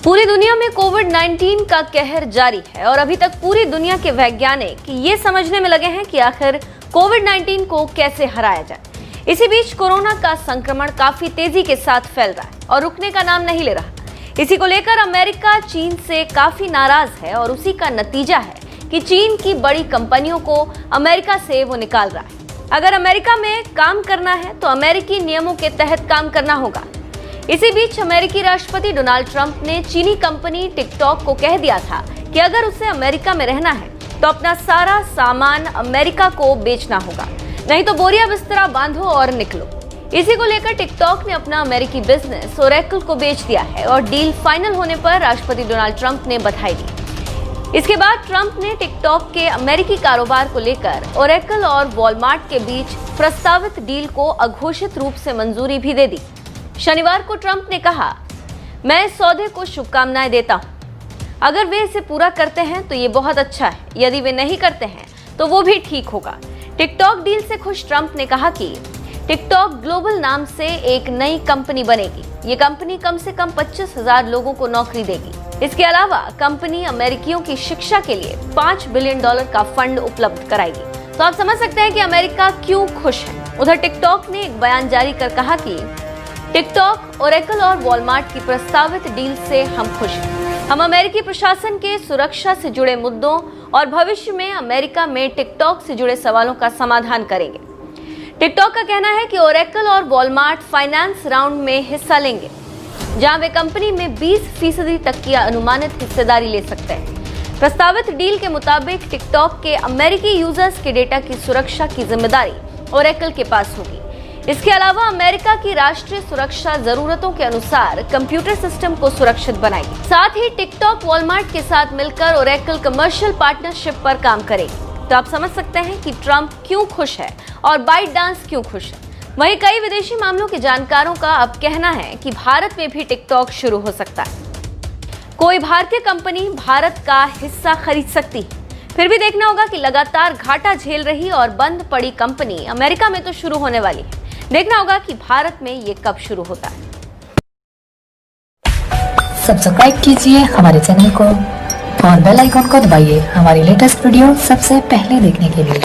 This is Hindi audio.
पूरी दुनिया में कोविड-19 का कहर जारी है और अभी तक पूरी दुनिया के वैज्ञानिक ये समझने में लगे हैं कि आखिर कोविड-19 को कैसे हराया जाए। इसी बीच कोरोना का संक्रमण काफी तेजी के साथ फैल रहा है और रुकने का नाम नहीं ले रहा। इसी को लेकर अमेरिका चीन से काफी नाराज है और उसी का नतीजा है कि चीन की बड़ी कंपनियों को अमेरिका से वो निकाल रहा है। अगर अमेरिका में काम करना है तो अमेरिकी नियमों के तहत काम करना होगा। इसी बीच अमेरिकी राष्ट्रपति डोनाल्ड ट्रंप ने चीनी कंपनी टिकटॉक को कह दिया था कि अगर उसे अमेरिका में रहना है तो अपना सारा सामान अमेरिका को बेचना होगा, नहीं तो बोरिया बिस्तरा बांधो और निकलो। इसी को लेकर टिकटॉक ने अपना अमेरिकी बिजनेस ओरेकल को बेच दिया है और डील फाइनल होने पर राष्ट्रपति डोनाल्ड ट्रंप ने बधाई दी। इसके बाद ट्रंप ने टिकटॉक के अमेरिकी कारोबार को लेकर ओरेकल और वॉलमार्ट के बीच प्रस्तावित डील को अघोषित रूप से मंजूरी भी दे दी। शनिवार को ट्रंप ने कहा, मैं इस सौदे को शुभकामनाएं देता हूं। अगर वे इसे पूरा करते हैं तो ये बहुत अच्छा है, यदि वे नहीं करते हैं तो वो भी ठीक होगा। टिकटॉक डील से खुश ट्रंप ने कहा कि टिकटॉक ग्लोबल नाम से एक नई कंपनी बनेगी। ये कंपनी कम से कम 25,000 लोगों को नौकरी देगी। इसके अलावा कंपनी अमेरिकियों की शिक्षा के लिए $5 बिलियन का फंड उपलब्ध कराएगी। तो आप समझ सकते हैं कि अमेरिका क्यों खुश है। उधर टिकटॉक ने एक बयान जारी कर कहा कि टिकटॉक, ओरेकल और वॉलमार्ट की प्रस्तावित डील से हम खुश हैं। हम अमेरिकी प्रशासन के सुरक्षा से जुड़े मुद्दों और भविष्य में अमेरिका में टिकटॉक से जुड़े सवालों का समाधान करेंगे। टिकटॉक का कहना है कि ओरेकल और वॉलमार्ट फाइनेंस राउंड में हिस्सा लेंगे, जहां वे कंपनी में 20% तक की अनुमानित हिस्सेदारी ले सकते हैं। प्रस्तावित डील के मुताबिक टिकटॉक के अमेरिकी यूजर्स के डेटा की सुरक्षा की जिम्मेदारी ओरेकल के पास होगी। इसके अलावा अमेरिका की राष्ट्रीय सुरक्षा जरूरतों के अनुसार कंप्यूटर सिस्टम को सुरक्षित बनाएगी। साथ ही टिकटॉक वॉलमार्ट के साथ मिलकर ओरेकल कमर्शियल पार्टनरशिप पर काम करेगी। तो आप समझ सकते हैं कि ट्रंप क्यों खुश है और बाइटडांस क्यों खुश है। वहीं कई विदेशी मामलों के जानकारों का अब कहना है कि भारत में भी टिकटॉक शुरू हो सकता है। कोई भारतीय कंपनी भारत का हिस्सा खरीद सकती है। फिर भी देखना होगा कि लगातार घाटा झेल रही और बंद पड़ी कंपनी अमेरिका में तो शुरू होने वाली है। देखना होगा कि भारत में ये कब शुरू होता है। सब्सक्राइब कीजिए हमारे चैनल को और बेल आइकॉन को दबाइए हमारी लेटेस्ट वीडियो सबसे पहले देखने के लिए।